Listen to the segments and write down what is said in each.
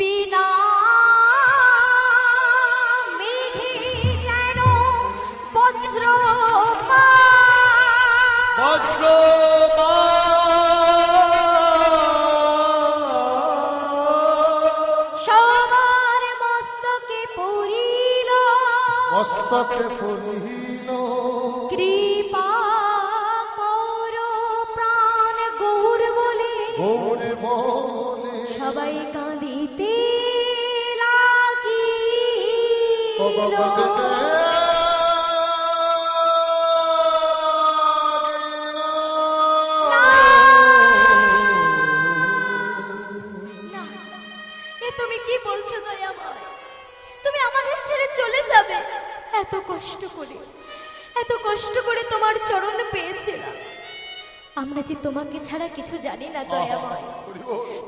বিনা মেঘে যেন বজ্র সবার মস্তকে পড়িল কৃপা কর প্রাণ গৌর বলে সবাই কাঁদিতে লাগিল। তুমি কি বলছো দয়াময়? তুমি আমাদের ছেড়ে চলে যাবে? এত কষ্ট করে তোমার চরণ পেয়েছিলাম। আমরা যে তোমাকে ছাড়া কিছু জানি না দয়াময়,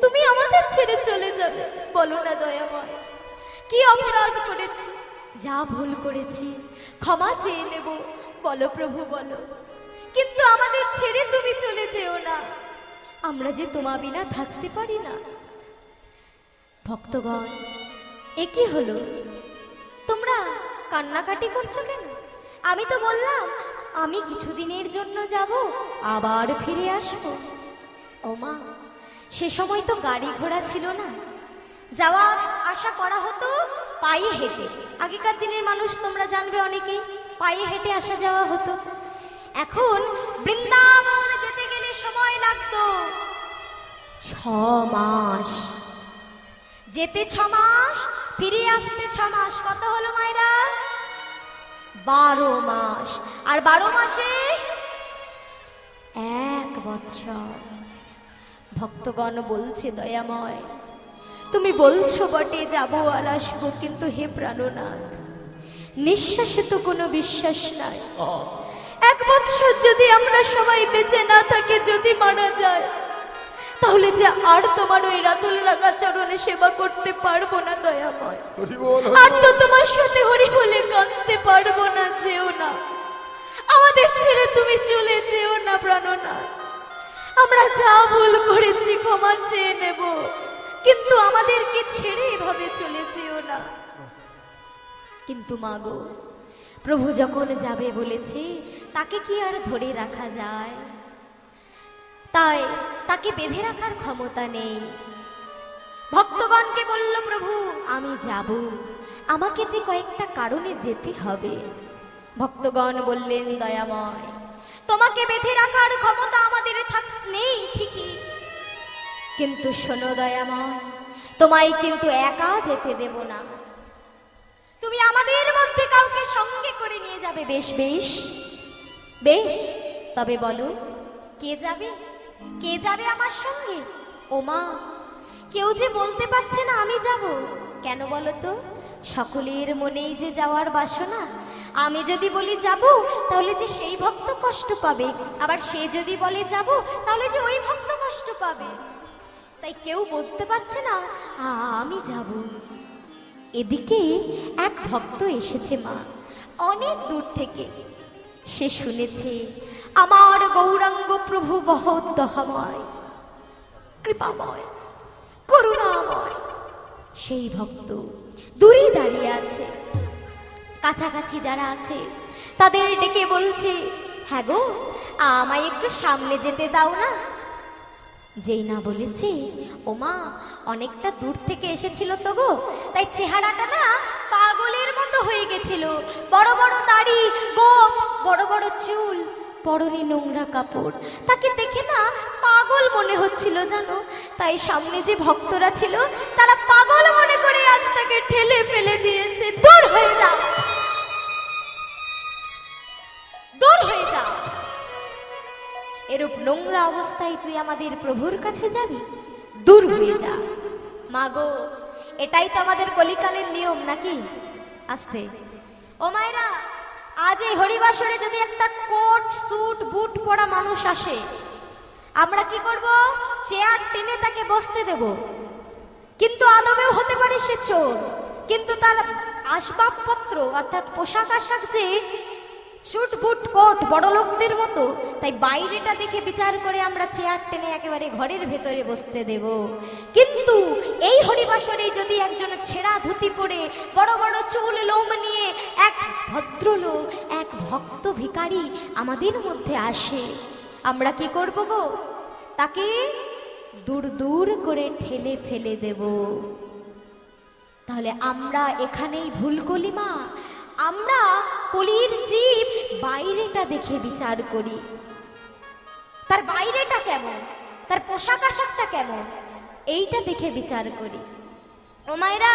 তুমি আমাদের ছেড়ে চলে যাবে? বলো না দয়াময়, কি অপরাধ করেছি, যা ভুল করেছি ক্ষমা চেয়ে নেব, বলো প্রভু বলো। কিন্তু আমাদের ছেড়ে তুমি চলে যেও না, আমরা যে তোমা বিনা থাকতে পারি না। ভক্তগণ, এ কি হলো? তোমরা কান্নাকাটি করছো কেন? আমি তো বললাম আমি কিছুদিনের জন্য যাব, আবার ফিরে আসবো। ও মা, সে সময় তো গাড়ি ঘোড়া ছিল না, যাওয়া আসা করা হতো পায়ে হেঁটে। আগেকার দিনের মানুষ তোমরা জানবে অনেকেই পায়ে হেঁটে আসা যাওয়া হতো। এখন বৃন্দাবন যেতে গেলে সময় লাগতো 6 মাস। যেতে 6 মাস, ফিরে আসতে 6 মাস, কত হলো মায়েরা? 12 মাস। আর 12 মাসে 1 বছর। ভক্তগণ বলছে দয়াময়, তুমি বলছো বটে যাবো আর আসবো, কিন্তু হে প্রাণনাথ, নিঃশ্বাসে তো কোনো বিশ্বাস নাই। 1 বছর যদি আমরা সবাই বেঁচে না থাকি, যদি মারা যায়, তাহলে যে আর তোমার ওই রাতুল রাগা চরণে সেবা করতে পারবো না দয়াময়। আর তো তোমার সাথে হরি বলে কাঁদতে পারবো না। যেও না, আমাদের ছেড়ে তুমি চলে যেও না প্রাণনাথ। আমরা যা ভুল করেছি ক্ষমা চেয়ে নেব, কিন্তু আমাদেরকে ছেড়ে এভাবে চলে যেও না। কিন্তু মাগো, প্রভু যখন যাবে বলেছে, তাকে কি আর ধরে রাখা যায়? তাই তাকে বেঁধে রাখার ক্ষমতা নেই। ভক্তগণকে বলল প্রভু আমি যাব, আমাকে যে কয়েকটা কারণে যেতে হবে। ভক্তগণ বললেন দয়াময়, তোমাকে বেঁধে রাখার ক্ষমতা আমাদের নেই ঠিকই, কিন্তু শোনো দয়াময়, তোমায় কিন্তু একা যেতে দেব না। তুমি আমাদের মধ্যে কাউকে সঙ্গে করে নিয়ে যাবে। বেশ বেশ বেশ, তবে বলো কে যাবে? কে যাবে আমার সঙ্গে? ও মা, কেউ যে বলতে পারছে না আমি যাব। কেন বলো তো? সকলের মনেই যে যাওয়ার বাসনা। আমি যদি বলি যাব, তাহলে যে সেই ভক্ত কষ্ট পাবে, আবার সে যদি বলে যাব, তাহলে যে ওই ভক্ত কষ্ট পাবে। তাই কেউ বুঝতে পারছে না আমি যাব। এদিকে এক ভক্ত এসেছে মা, অনেক দূর থেকে। সে শুনেছে আমার গৌরাঙ্গ প্রভু বহুত দয়াময়, কৃপাময়, করুণাময়। সেই ভক্ত দূরে দাঁড়িয়ে আছে। কাছাকাছি যারা আছে তাদের ডেকে বলছে, হ্যাঁ গো, আমায় একটু সামনে যেতে দাও না। যেই না বলেছে, ও মা, অনেকটা দূর থেকে এসেছিল তো গো, তাই চেহারাটা না পাগলের মতো হয়ে গেছিল। বড় বড় দাড়ি, গোঁফ, বড় বড় চুল, পরনে নোংরা কাপড়। তাকে দেখে না পাগল মনে হচ্ছিল জানো। তাই সামনে যে ভক্তরা ছিল তারা পাগল মনে করে আজ তাকে ঠেলে ফেলে দিয়েছে। দূর হয়ে যাও, দূর হয়ে যাও। এরূপ নোংরা অবস্থায় তুই আমাদের প্রভুর কাছে যাবি? দূর হয়ে যা। মাগো, এটাই তো আমাদের কলিকালের নিয়ম নাকি? আস্তে। ও মায়েরা, আজ এই হরিবাসরে যদি একটা কোট স্যুট বুট পরা মানুষ আসে, আমরা কি করব? চেয়ার টেনে তাকে বসতে দেব। কিন্তু আদবেও হতে পারে সে চোর, কিন্তু তার আসবাবপত্র অর্থাৎ পোশাক আশাক যে শুট বুট কোট বড় লোকদের মতো, তাই বাইরেটা দেখে বিচার করে আমরা চেয়ার টেনে একেবারে ঘরের ভেতরে বসতে দেব। কিন্তু এই হরিবাসরে যদি একজন ছেঁড়া ধুতি পরে বড় বড় চুল লোম নিয়ে এক ভদ্রলোক, এক ভক্ত ভিখারি আমাদের মধ্যে আসে, আমরা কি করব গো? তাকে দূর দূর করে ঠেলে ফেলে দেব। তাহলে আমরা এখানেই ভুল করি মা। আমরা কলির জীব বাইরেটা দেখে বিচার করি, তার বাইরেটা কেমন, তার পোশাক আশাকটা কেমন, এইটা দেখে বিচার করি। ও মায়েরা,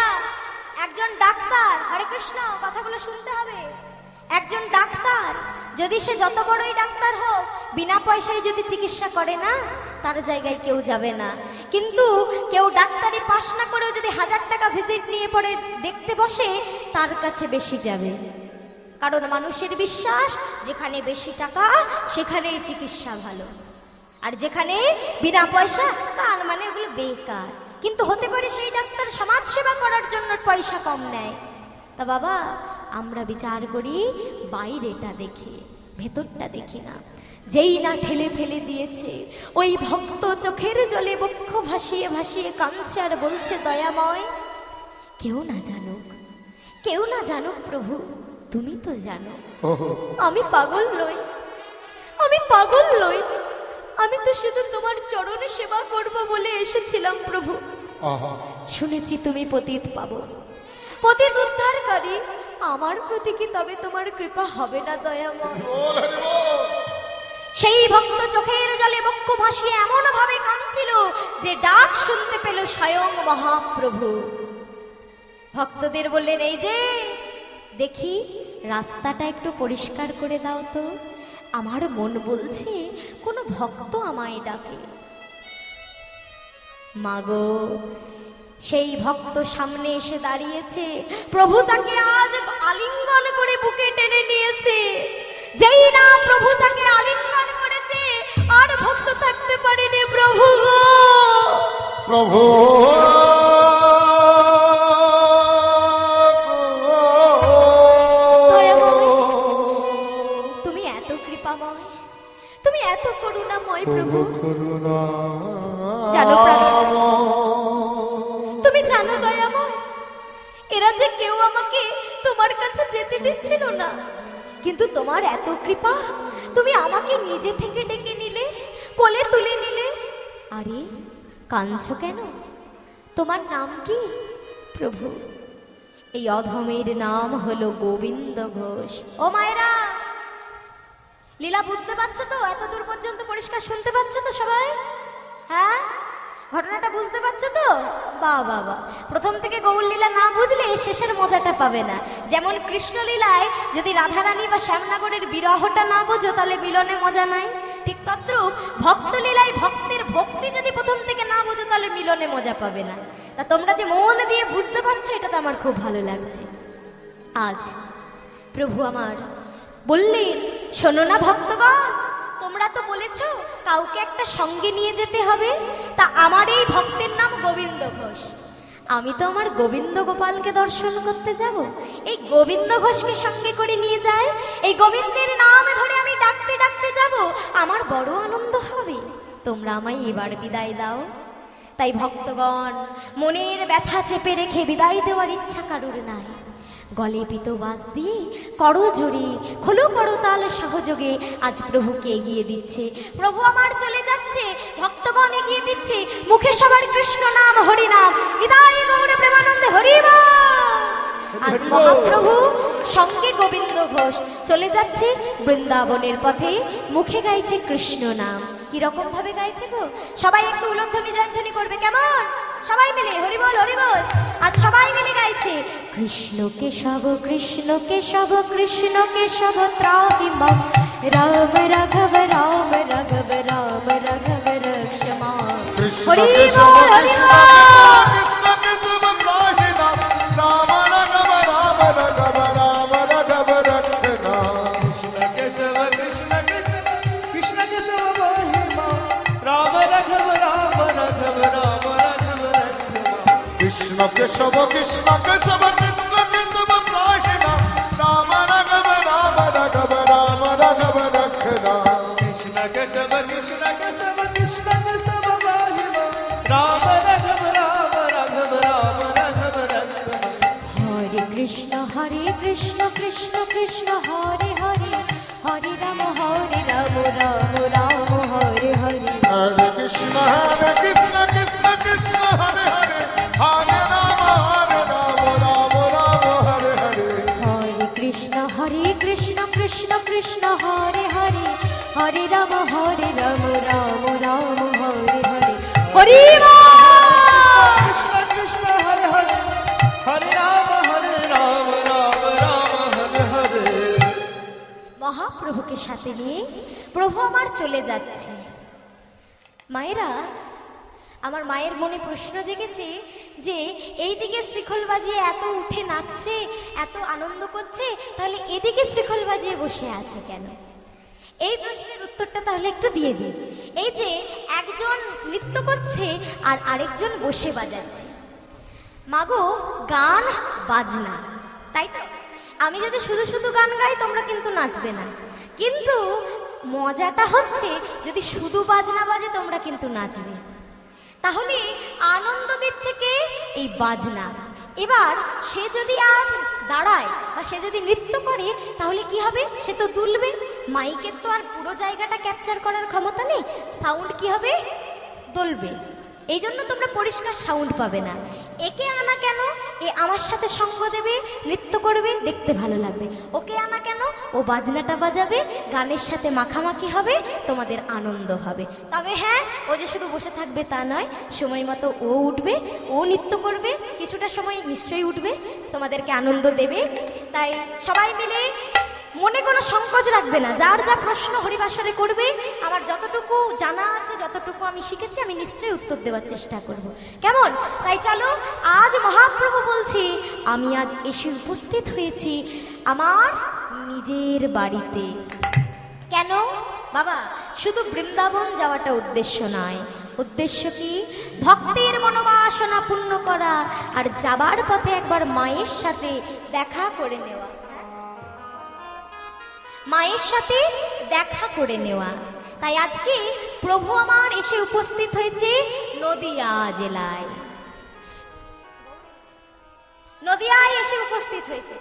একজন ডাক্তার, হরে কৃষ্ণ, কথাগুলো শুনতে হবে। একজন ডাক্তার যদি সে যত বড়ই ডাক্তার হোক, বিনা পয়সায় যদি চিকিৎসা করে না, তার জায়গায় কেউ যাবে না। কিন্তু কেউ ডাক্তারি পাস না করেও যদি 1000 টাকা ভিজিট নিয়ে পরে দেখতে বসে, তার কাছে বেশি যাবে। কারণ মানুষের বিশ্বাস, যেখানে বেশি টাকা সেখানেই চিকিৎসা ভালো, আর যেখানে বিনা পয়সা তার মানে ওগুলো বেকার। কিন্তু হতে পারে সেই ডাক্তার সমাজ সেবা করার জন্য পয়সা কম নেয়। তা বাবা, আমরা বিচার করি বাইরেটা দেখে, ভেতরটা দেখি না। যেই না ঠেলে ফেলে দিয়েছে, ওই ভক্ত চোখের জলে বক্ষ ভাসিয়ে ভাসিয়ে কাঁদছে আর বলছে, দয়াময়, কেউ না জানুক, কেউ না জানুক প্রভু, তুমি তো জানো আমি পাগল নই, আমি পাগল নই, আমি তো শুধু তোমার চরণে সেবা করব বলে এসেছিলাম প্রভু। শুনেছি তুমি পতিত পাবন, পতিত উদ্ধারকারী, আমার প্রতি কি তবে তোমার কৃপা হবে না দয়াময়? সেই ভক্ত চোখের জলে বক্ষ ভাসিয়ে এমন ভাবে কাঁদছিল যে ডাক শুনতে পেল স্বয়ং মহাপ্রভু। ভক্তদের বললেন, এই যে দেখি রাস্তাটা একটু পরিষ্কার করে দাও তো, আমার মন বলছে কোনো ভক্ত আমায় ডাকে। মাগো, সেই ভক্ত সামনে এসে দাঁড়িয়েছে, প্রভু তাকে আজ আলিঙ্গন করে বুকে টেনে নিয়েছে। যেই না প্রভু তাকে আলিঙ্গন করেছে, আর ভক্ত থাকতে পারেনি। প্রভু গো, প্রভু তুমি এত কৃপাময়, তুমি এত করুণাময় প্রভু। জানো তুমি জানো দয়াময়, এরা যে কেউ আমাকে তোমার কাছে যেতে দিচ্ছিল না, কিন্তু তোমার এত কৃপা, তুমি আমাকে নিজে থেকে ডেকে নিলে, কোলে তুলে নিলে। আরে কাঁদছো কেন? তোমার নাম কি প্রভু? এই অধমের নাম হলো গোবিন্দ ঘোষ। ও মায়েরা, লীলা বুঝতে পারছো তো? এত দূর পর্যন্ত পরিষ্কার শুনতে পাচ্ছ তো সবাই? হ্যাঁ, ঘটনাটা বুঝতে পারছো তো? বাহ বাহ বাহ। প্রথম থেকে গৌর লীলা না বুঝলে শেষের মজাটা পাবে না। যেমন কৃষ্ণ লীলায় যদি রাধারানী বা শ্যামনগরের বিরহটা না বোঝো, তাহলে মিলনে মজা নাই। ঠিক তদ্রূপ ভক্ত লীলায় ভক্তের ভক্তি যদি প্রথম থেকে না বোঝো, তাহলে মিলনে মজা পাবে না। তা তোমরা যে মন দিয়ে বুঝতে পারছো, এটা তো আমার খুব ভালো লাগছে। আজ প্রভু আমার বললেন, শোনো না ভক্তগণ, তোমরা তো বলেছো কাউকে একটা সঙ্গে নিয়ে যেতে হবে। তা আমার এই ভক্তের নাম গোবিন্দ ঘোষ। আমি তো আমার গোবিন্দ গোপালকে দর্শন করতে যাব, এই গোবিন্দ ঘোষকে সঙ্গে করে নিয়ে যায়, এই গোবিন্দের নাম ধরে আমি ডাকতে ডাকতে যাব, আমার বড় আনন্দ হবে। তোমরা আমায় এবার বিদায় দাও। তাই ভক্তগণ, মনের ব্যথা চেপে রেখে বিদায় দেওয়ার ইচ্ছা কারোর নাই। গলে পিতবাস দিয়ে করো জোরে, খোলো করতাল সহযোগে আজ প্রভুকে এগিয়ে দিচ্ছে। প্রভু আমার চলে যাচ্ছে, ভক্তগণ এগিয়ে দিচ্ছে, মুখে সবার কৃষ্ণ নাম, হরি নাম, হৃদয় গৌর প্রেমানন্দে হরি বল। আজ মহাপ্রভু সঙ্গে গোবিন্দ ঘোষ চলে যাচ্ছে বৃন্দাবনের পথে, মুখে গাইছে কৃষ্ণ নাম। কিরকম ভাবে গাইছে গো? সবাই একটু উলধ্বনি জয়ধ্বনি করবে, কেমন? সবাই মিলে হরি বল হরি বল। আজ সবাই মিলে গাইছে, কৃষ্ণ কেশব কৃষ্ণ কেশব কৃষ্ণ কেশব ত্রাহিমাম, রাম রাঘব রাম রাঘব রাম রাঘব রক্ষমা। হরি বল হরি বল। কৃষ্ণ কেশব কৃষ্ণ কেশব কৃষ্ণ কেশব রাম রাঘব রাম রাঘব রাম কৃষ্ণ কৃষ্ণ কৃষ্ণ হরে হরে, হরে রাম রাম রাম হরে হরে। হরে কৃষ্ণ কৃষ্ণ কৃষ্ণ হরে হরে, হরে রাম রাম রাম হরে হরে। হরে কৃষ্ণ কৃষ্ণ কৃষ্ণ হরে হরে, হরে রাম রাম রাম হরে হরে। হরি বল। কৃষ্ণ কৃষ্ণ হরে হরে, হরে রাম রাম রাম হরে হরে। মহাপ্রভুকে সাথে নিয়ে প্রভু আমার চলে যাচ্ছে। মায়েরা, আমার মায়ের মনে প্রশ্ন জেগেছে যে এইদিকে শ্রীখোল বাজিয়ে এত উঠে নাচছে, এত আনন্দ করছে, তাহলে এদিকে শ্রীখোল বাজিয়ে বসে আছে কেন? এই প্রশ্নের উত্তরটা তাহলে একটু দিয়ে দিই। এই যে একজন নৃত্য করছে আর আরেকজন বসে বাজাচ্ছে, মাগো গান বাজনা, তাই তো? আমি যদি শুধু শুধু গান গাই তোমরা কিন্তু নাচবে না, কিন্তু মজাটা হচ্ছে যদি শুধু বাজনা বাজে তোমরা কিন্তু নাচবে। তাহলে আনন্দ দিচ্ছে কে? এই বাজনা। এবার সে যদি আজ দাঁড়ায় বা সে যদি নৃত্য করে তাহলে কি হবে? সে তো দুলবে। মাইকের তো আর পুরো জায়গাটা ক্যাপচার করার ক্ষমতা নেই, সাউন্ড কি হবে? দুলবে। এই জন্য তোমরা পরিষ্কার সাউন্ড পাবে না। একে আনা কেন? এ আমার সাথে সঙ্গ দেবে, নৃত্য করবে, দেখতে ভালো লাগবে। ওকে আনা কেন? ও বাজনাটা বাজাবে, গানের সাথে মাখামাখি হবে, তোমাদের আনন্দ হবে। তবে হ্যাঁ, ও যে শুধু বসে থাকবে তা নয়, সময় মতো ও উঠবে, ও নৃত্য করবে, কিছুটা সময় নিশ্চয়ই উঠবে, তোমাদেরকে আনন্দ দেবে। তাই সবাই মিলে মনে কোনো সংকোচ রাখবে না, যার যা প্রশ্ন হরিবাসরে করবে। আমার যতটুকু জানা আছে, যতটুকু আমি শিখেছি, আমি নিশ্চয়ই উত্তর দেওয়ার চেষ্টা করব। কেমন? তাই চলো, আজ মহাপ্রভু বলছি আমি আজ এসে উপস্থিত হয়েছি আমার নিজের বাড়িতে। কেন বাবা? শুধু বৃন্দাবন যাওয়াটা উদ্দেশ্য নয়। উদ্দেশ্য কি? ভক্তের মনোবাসনা পূর্ণ করা, আর যাবার পথে একবার মায়ের সাথে দেখা করে নেওয়া, মায়ের সাথে দেখা করে নেওয়া। তাই আজকে প্রভু আমার এসে উপস্থিত হয়েছে নদিয়া জেলায়। নদিয়ায় এসে উপস্থিত হয়েছে।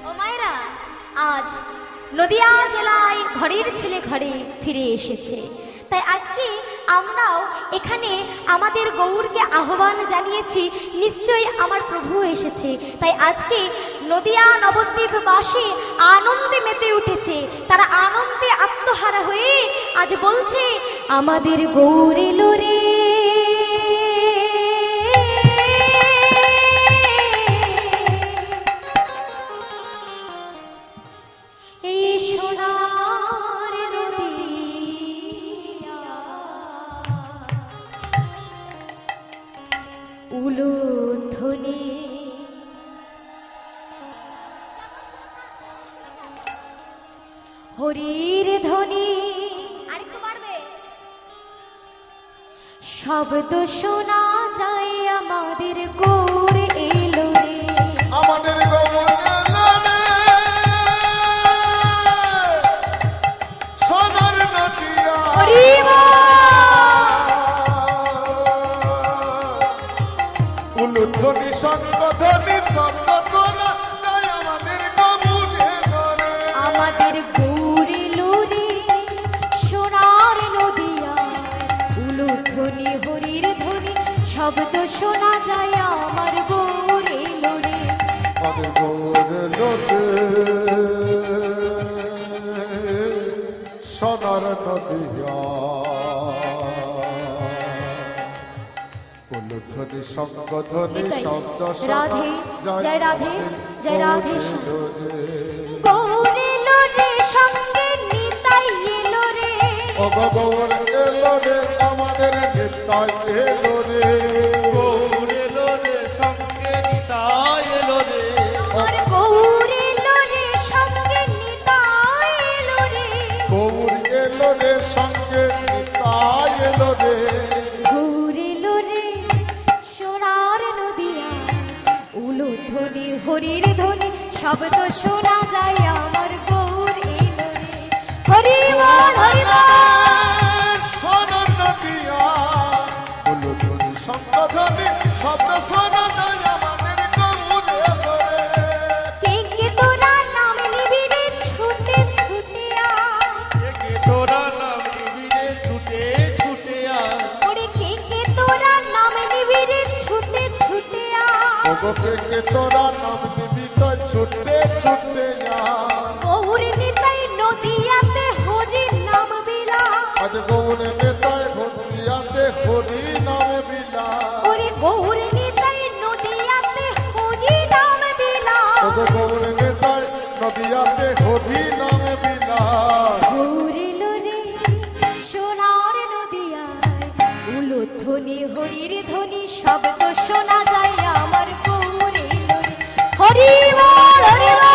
ও মায়েরা, আজ নদিয়া জেলায় ঘরের ছেলে ঘরে ফিরে এসেছে। তাই আজকে আমরাও এখানে আমাদের গৌরকে আহ্বান জানিয়েছি, নিশ্চয়ই আমার প্রভু এসেছে। তাই আজকে নদিয়া নবদ্বীপবাসী আনন্দে মেতে উঠেছে। তারা আনন্দে আত্মহারা হয়ে আজ বলছে আমাদের গৌর এলো রে, এই সোনার নদিয়া উলুধ্বনি হরির ধ্বনি, আরেকটু বাড়বে, শব্দ শোনা যায় আমাদের গৌর এলো রে, আমাদের গৌর এলো রে, সোনার নদিয়া। হরি উলুধ্বনি শঙ্খধ্বনি শব্দ শোনা যায় আমাদের গৌর এলো রে, আমাদের গৌর এলো রে, সোনার নদিয়া উলুধ্বনি হরির ধ্বনি, শব্দ শোনা যায় আমার গৌর এলো রে, আমাদের গৌর এলো রে, সোনার নদিয়া। উলুধ্বনি শঙ্খধ্বনি এটাই। শব্দ রাধে, শোনা জয় রাধে, জয় রাধে। এলো রে। গৌর এলো রে, সঙ্গে নিতাই এলো রে, ও গৌর এলো রে, আমাদের নিতাই এলো রে, গৌর এলো রে, সঙ্গে নিতাই এলো রে, আমার গৌর এলো রে, সঙ্গে নিতাই এলো রে, গৌর এলো রে, সঙ্গে নিতাই এলো রে, গৌর এলো রে, সোনার নদিয়া উলুধ্বনি হরির ধ্বনি, শব্দ শোনা যায় আমার গৌর এলো রে, হরি বল হরি বল। সোনার নদিয়া ওগোকে কে তোরা নাম দিবি তো ছুটে ছুটে যা গৌর নিতাই নদিয়াতে হরির নাম বিলা আজ গৌরে নেতায় ভক্তিয়াতে হরি নামে বিলা ওরে গৌর নিতাই নদিয়াতে হরি নাম বিলা ওগো গৌরে নেতায় নদিয়াতে হরি নামে বিলা গৌরিল রে সোনার নদিয়ায় উলুধ্বনি হরির ধ্বনি শব্দ শোনা যায় আমার গৌরিল রে হরি বল হরি বল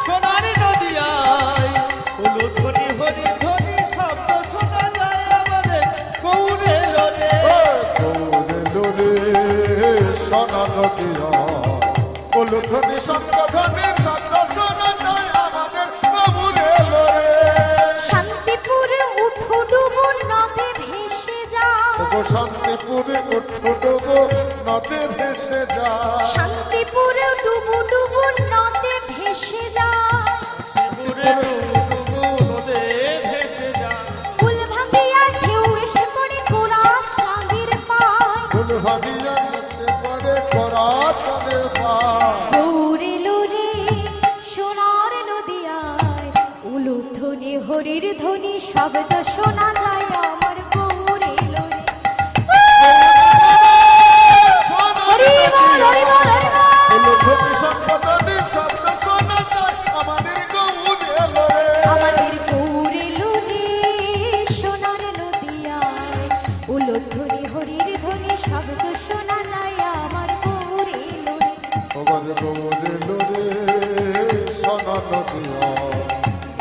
সোনারি নদিয়ায় উলুধ্বনি হরি ধ্বনি শব্দ শোনা যায় আমাদের গৌরে লোরে। গৌরে লোরে সোনা নদিয়া উলুধ্বনি শব্দধ্বনি শব্দ শোনা যায় আমাদের গৌরে লোরে শান্তিপুর উঠু ডুবু নদে ভেসে যা ওগো শান্তিপুরে উঠুডুবো নদে ভেসে যা শান্তিপুর ডুবু ডুবু নদে ভেসে যা পুরে ডুবু নদে ভেসে যায় ফুল ভাঙিয়া ঢেউ এসে পড়ে গোড়া চাঁদের পায় ফুল ভাবিয়া নাচে পড়ে করা তাদের পা গৌরিল রে সোনার নদিয়ায় উলুধ্বনি হরির ধ্বনি শব্দ শোনা যায় আমার গৌরিল রে হরি বল হরি বল হরি বল উলুধ্বনি শব্দধ্বনি শব্দ শোনা যায় আমাদের গৌরে লোরে আমাদের গৌরিল রে সোনার নদিয়ায় উলুধ্বনি হরির ধ্বনি শব্দ শোনা যায় আমার গৌরিল রে আমাদের গৌরে লোরে সোনা নদিয়া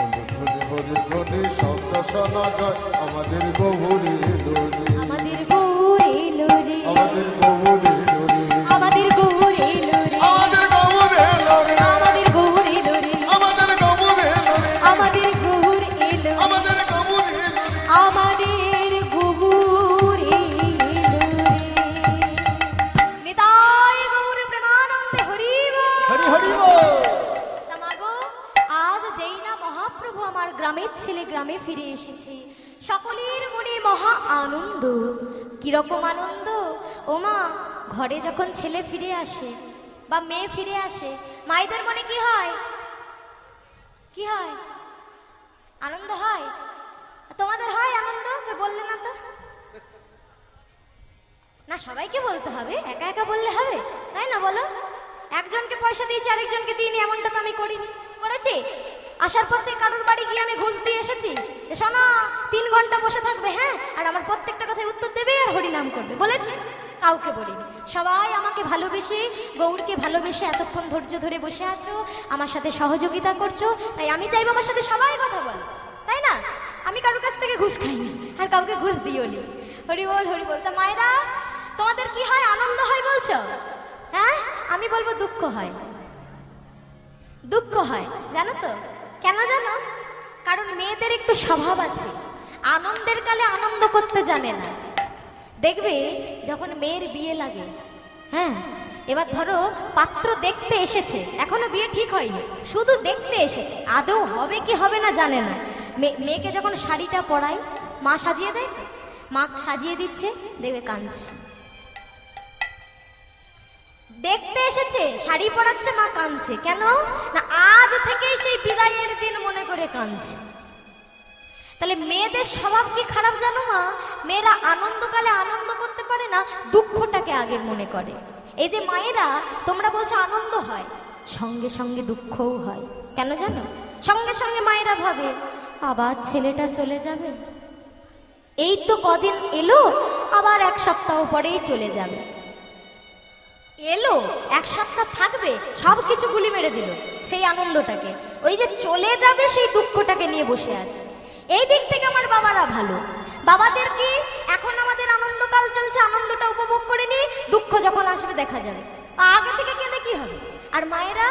উলুধ্বনি হরি ধ্বনি শব্দ শোনা যায় আমাদের গৌরে লোরে আমাদের গৌরিল রে আমাদের গৌরে লোরে আমাদের গৌরিল রে আমাদের গৌরে লোরে আমাদের গৌরিল রে আমাদের গৌরে লোরে আমাদের গৌর এলো আমাদের গৌরে লোরে আমাদের গৌর এলো নিতাই গৌর প্রেমানন্দে হরি হরি হরি বল। তামাগো আজ যেই না মহাপ্রভু আমার গ্রামের ছেলে গ্রামে ফিরে এসেছে সকলের মনে মহা আনন্দ কিরকম আনন্দ ও মা ঘরে যখন ছেলে ফিরে আসে বা মেয়ে ফিরে আসে মায়েদের মনে কি হয় কি হয় আনন্দ হয় তোমাদের হয় আনন্দ কে বললে না তো না সবাইকে বলতে হবে একা একা বললে হবে তাই না বলো একজনকে পয়সা দিয়েছি আরেকজনকে দিইনি এমনটা তো আমি করিনি করেছি আসার পর থেকে কারোর বাড়ি গিয়ে আমি ঘুষ দিয়ে এসেছি যে শোনো 3 ঘন্টা বসে থাকবে হ্যাঁ আর আমার প্রত্যেকটা কথায় উত্তর দেবে আর হরিনাম করবে বলেছি কাউকে বলিনি সবাই আমাকে ভালোবেসে গৌরকে ভালোবেসে এতক্ষণ ধৈর্য ধরে বসে আছো আমার সাথে সহযোগিতা করছো তাই আমি চাইবো আমার সাথে সবাই কথা বলো তাই না আমি কারোর কাছ থেকে ঘুষ খাইনি আর কাউকে ঘুষ দিওনি হরি বল তা মায়েরা তোমাদের কি হয় আনন্দ হয় বলছো হ্যাঁ আমি বলবো দুঃখ হয় দুঃখ হয় জানো তো কেন জানো কারণ মেয়েদের একটু স্বভাব আছে আনন্দের কালে আনন্দ করতে জানে না দেখবে যখন মেয়ের বিয়ে লাগে হ্যাঁ এবার ধরো পাত্র দেখতে এসেছে এখনো বিয়ে ঠিক হয়নি শুধু দেখতে এসেছে আদৌ হবে কি হবে না জানে না মেয়েকে যখন শাড়িটা পরায় মা সাজিয়ে দেয় তো মা সাজিয়ে দিচ্ছে দেখবে কাঁদছে দেখতে এসেছে শাড়ি পরাচ্ছে মা কাঁদছে কেন না আজ থেকেই সেই বিদায়ের দিন মনে করে কাঁদছে তাহলে মেয়েদের স্বভাব কি খারাপ জানো মা মেয়েরা আনন্দকালে আনন্দ করতে পারে না দুঃখটাকে আগে মনে করে এই যে মায়েরা তোমরা বলছো আনন্দ হয় সঙ্গে সঙ্গে দুঃখও হয় কেন জানো সঙ্গে সঙ্গে মায়েরা ভাবে আবার ছেলেটা চলে যাবে এই তো কদিন এলো আবার 1 সপ্তাহ পরেই চলে যাবে এলো 1 সপ্তাহ থাকবে সব কিছু গুলি মেরে দিল সেই আনন্দটাকে ওই যে চলে যাবে সেই দুঃখটাকে নিয়ে বসে আছে এই দিক থেকে আমার বাবারা ভালো বাবাদের কি এখন আমাদের আনন্দকাল চলছে আনন্দটা উপভোগ করে নি দুঃখ যখন আসবে দেখা যাবে আগে থেকে কেঁদে কি হবে আর মায়েরা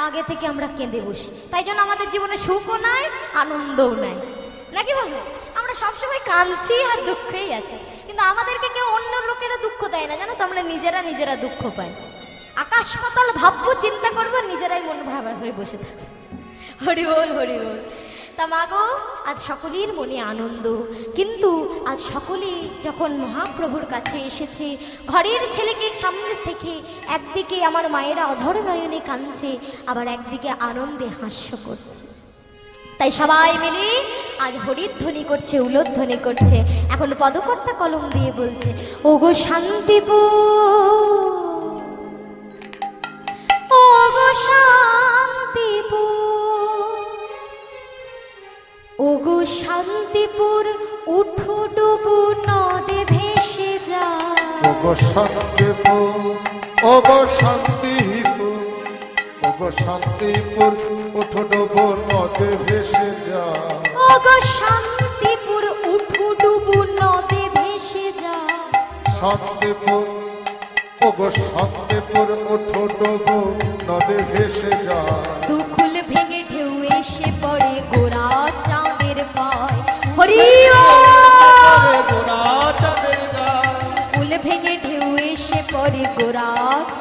আগে থেকে আমরা কেঁদে বসি তাই জন্য আমাদের জীবনে সুখও নাই আনন্দও নাই নাকি বলবো আমরা সবসময় কাঁদছি আর দুঃখেই আছে কিন্তু আমাদেরকে কেউ অন্য লোকেরা দুঃখ দেয় না জানো তো আমরা নিজেরা দুঃখ পাই আকাশ পাতাল ভাববো চিন্তা করবো নিজেরাই মন ভাবার হয়ে বসে থাকবো হরি বল তা মাগো, আজ সকলের মনে আনন্দ, কিন্তু আজ সকলে যখন মহাপ্রভুর কাছে এসেছে, ঘরের ছেলেকে সামনে থেকে একদিকে আমার মায়েরা অঝর নয়নে কাঁদছে, আবার একদিকে আনন্দে হাস্য করছে। তাই সবাই মিলে আজ হরিধ্বনি করছে, উলোধ্বনি করছে। এখন পদকর্তা কলম দিয়ে বলছে, ওগো শান্তিপুর, ওগো শান্তিপুর, ওগো শান্তিপুর, উঠো ডুবু নদে ভেসে যা। ওগো শান্তিপুর, ওগো শান্তিপুর, ওগো শান্তিপুর, উঠো ডুবো নদে ভেসে যা। ওগো শান্তিপুর, উঠো ডুবু নদে ভেসে যা। শান্তিপুর, ওগো শান্তিপুর, উঠো ডুবো নদে ভেসে যা। দুকুল ভেঙে ঢেউ এসে পড়ে গোরা চাঁদের পায়। হরি গোরা চাঁদের গায়, কুল ভেঙে ঢেউ এসে পড়ে গোরা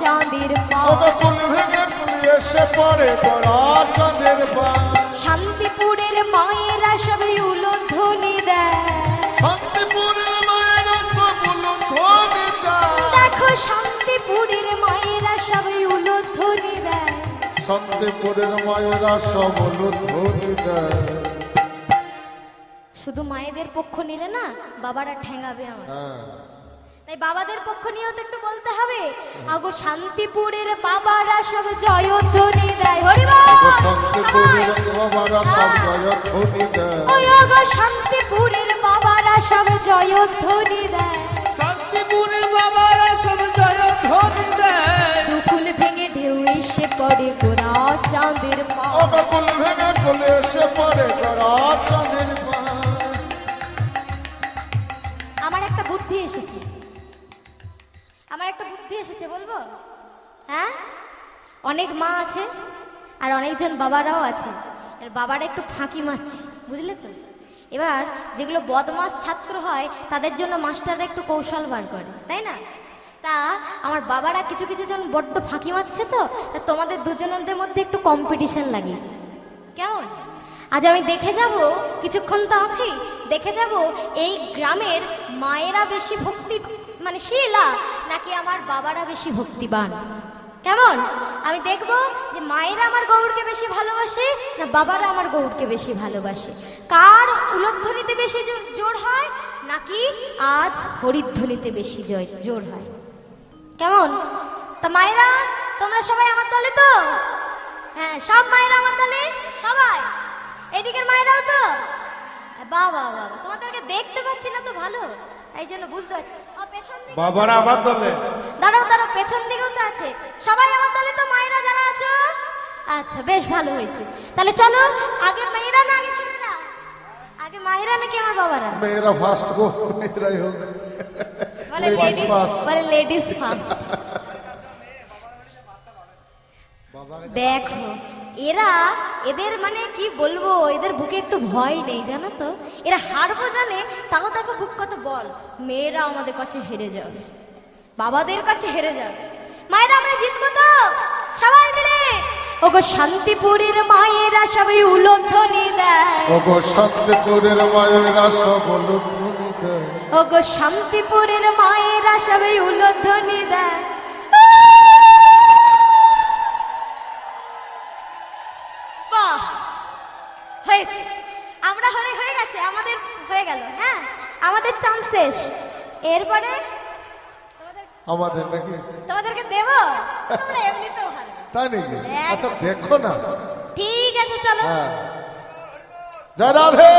চাঁদের পায়। ওগো কুল ভেঙে তুলি এসে পড়ে গোরা চাঁদের পায়। শান্তিপুরের মায়েরা সবাই উলোধ্বনি দেয়। শান্তিপুরের মায়েরা সব উলুধ্বনি দেয়। দেখো শান্তিপুরের মায়েরা সবাই উলোধ্বনি দেয়। শান্তিপুরের মায়েরা সব উলুধ্বনি দেয়। শুধু মায়েদের পক্ষ নিলে না বাবারা ঠেঙ্গাবে আমার, হ্যাঁ, তাই বাবাদের পক্ষ নিয়েও তো একটু বলতে হবে। আগো শান্তিপুরের বাবারা সব জয়ধ্বনি দেয়। হরি বল। ওগো শান্তিপুরের বাবারা সব জয়ধ্বনি দেয়। ওই আগো শান্তিপুরের বাবারা সব জয়ধ্বনি দেয়। শান্তিপুরের বাবারা সব জয়ধ্বনি দেয়। দুকুল ভেঙে ঢেউ এসে পড়ে গোরা চাঁদের পায়। ওগো কুল ভেঙে তুলি এসে পড়ে গোরা চাঁদের পায়। আমার একটা বুদ্ধি এসেছে, আমার একটা বুদ্ধি এসেছে, বলবো? হ্যাঁ, অনেক মা আছে আর অনেকজন বাবারাও আছে। এর বাবারা একটু ফাঁকি মারছে, বুঝলে তো? এবার যেগুলো বদমাস ছাত্র হয় তাদের জন্য মাস্টাররা একটু কৌশল বার করে, তাই না? তা আমার বাবারা কিছু কিছু জন বড্ড ফাঁকি মারছে, তো তা তোমাদের দুজনের মধ্যে একটু কম্পিটিশন লাগে, কেমন? আজ আমি দেখে যাব, কিছুক্ষণ তো আছি, দেখে যাব এই গ্রামের মায়েরা বেশি ভক্তি মানে শীলা নাকি আমার বাবারা বেশি ভক্তিবান। কেমন? আমি দেখব যে মায়েরা আমার গৌরকে বেশি ভালোবাসে না বাবারা আমার গৌরকে বেশি ভালোবাসে, কার উলোধ্বনিতে বেশি জোর হয় নাকি আজ হরিধ্বনিতে বেশি জোর হয়। কেমন? তা মায়েরা তোমরা সবাই আমার দলে তো? হ্যাঁ, সব মায়েরা আমার দলে, সবাই। এইদিকের মায়েরাও তো? বাবা বাবা, তোমাদেরকে দেখতে পাচ্ছি না তো ভালো, এই জন্য বুঝতে পারছি। ও, পেছন দিকে বাবারা আমার দলে। দাঁড়াও দাঁড়াও, পেছন দিকেও তো আছে। সবাই আমার দলে তো, মায়েরা যারা আছো? আচ্ছা, বেশ ভালো হয়েছে। তাহলে চলো, আগে মেয়েরা না আগে ছেলেরা? আগে মায়েরা নাকি আমার বাবারা? মেয়েরা ফার্স্ট গো, মেয়েরাই হোক। বলে Ladies লেডিস, first. বলে লেডিস ফার্স্ট। দেখো এরা, এদের মানে কি বলবো, এদের বুকে একটু ভয় নেই জানো তো। এরা হারবো জানে, তাও দেখো বুক কত বল। মেয়েরা আমাদের কাছে হেরে যাবে, বাবাদের কাছে হেরে যাবে, মায়েরা আমরা জিতবো তো সবাই মিলে। ওগো শান্তিপুরের মায়েরা সবাই উলোধ্বনি দেয়। ওগো শান্তিপুরের মায়েরা সব উলুধ্বনি দেয়। ওগো শান্তিপুরের মায়েরা সবাই উলোধ্বনি দেয়। বাহ, হয়েছে, আমরা হয়ে গেছে, আমাদের হয়ে গেল। হ্যাঁ, আমাদের চান্স শেষ। এরপরে আমাদের নাকি? তোমাদেরকে দেব, তোমরা এমনিতেও ভালো। তাই নাকি? আচ্ছা দেখো না। ঠিক আছে, চলো। হ্যাঁ, জয় রাধে।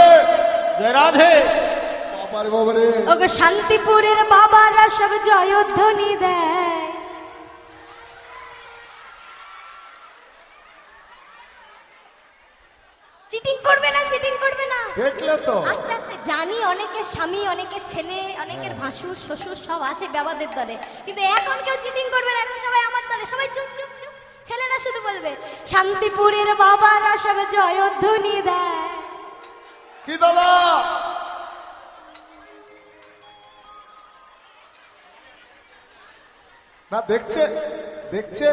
জয় রাধে। বাবারে বাবারে, ওগো শান্তিপুরের বাবারা সব জয়ধ্বনি দেয়। চিটিং করবে না, চিটিং করবে না। দেখলে তো? আস্তে আস্তে জানি অনেকের স্বামী, অনেকের ছেলে, অনেকের ভাসুর শ্বশুর সব আছে বাবাদের দলে, কিন্তু এখন কেউ চিটিং করবে না, এখন সবাই আমার দলে। সবাই চুপ চুপ চুপ, ছেলেরা শুধু বলবে শান্তিপুরের বাবারা সব জয়ধ্বনি দেয়। কি দাদা? না দেখছে, দেখছে।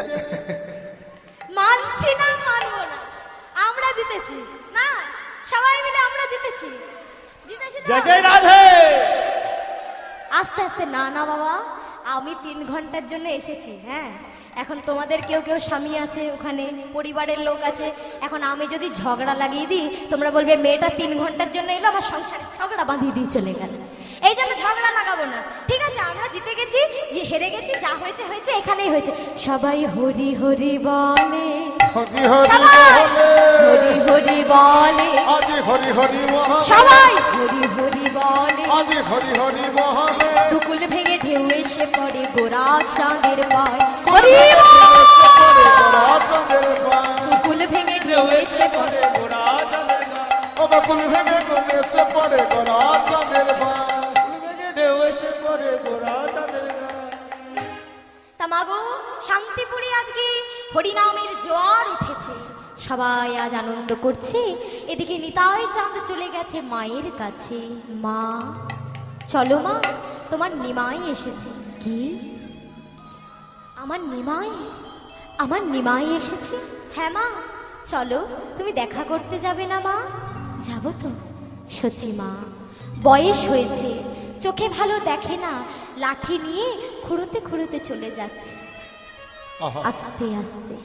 মানছি না, মানবো না, আমরা জিতেছি না। সবাই মিলে আমরা জিতেছি। জিতেছি তো? জয় জয় রাধে। আস্তে আস্তে, না না বাবা, আমি 3 ঘন্টার জন্য এসেছি। হ্যাঁ, এখন তোমাদের কেউ কেউ স্বামী আছে, ওখানে পরিবারের লোক আছে। এখন আমি যদি ঝগড়া লাগিয়ে দিই, তোমরা বলবে মেয়েটা 3 ঘন্টার জন্য এলো, আমার সংসারে ঝগড়া বাঁধিয়ে দিয়ে চলে গেল। এই জন্য ঝগড়া লাগাবো না, ঠিক আছে? আমরা জিতে গেছি, যে হেরে গেছি, যা হয়েছে হয়েছে, এখানেই হয়েছে। সবাই হরি হরি বলে, হরি হরি সবাই বলে, হরি হরি বলে, আজি হরি হরি বলে, সবাই হরি হরি বলে। আজি হরি হরি বলে, দুকুল ভেঙে ঢেউ এসে পড়ে গোরা চাঁদের পায়। হরি এসে পড়ে গোরা চাঁদের পায়। দুকুল ভেঙে ঢেউ এসে পড়ে। গোরা চাঁদের গায়ে, ও বকুল ভেঙে গুণ এসে পড়ে গোরা চাঁদের পায়। ভেঙে ঢেউ এসে পড়ে গোরা চাঁদের গায়ে। তা মাগো, শান্তিপুরে আজকে হরিনামের জোয়ার উঠেছে, সবাই আজ আনন্দ করছে। এদিকে নিতাই চাঁদ চলে গেছে মায়ের কাছে। মা, চলো মা, তোমার নিমাই এসেছে। কি? আমার নিমাই? আমার নিমাই এসেছে? হ্যাঁ মা, চলো, তুমি দেখা করতে যাবে না মা? যাবো তো। সচি মা, বয়স হয়েছে, চোখে ভালো দেখে না, লাঠি নিয়ে খুঁড়োতে খুঁড়োতে চলে যাচ্ছে। আহা, আস্তে আস্তে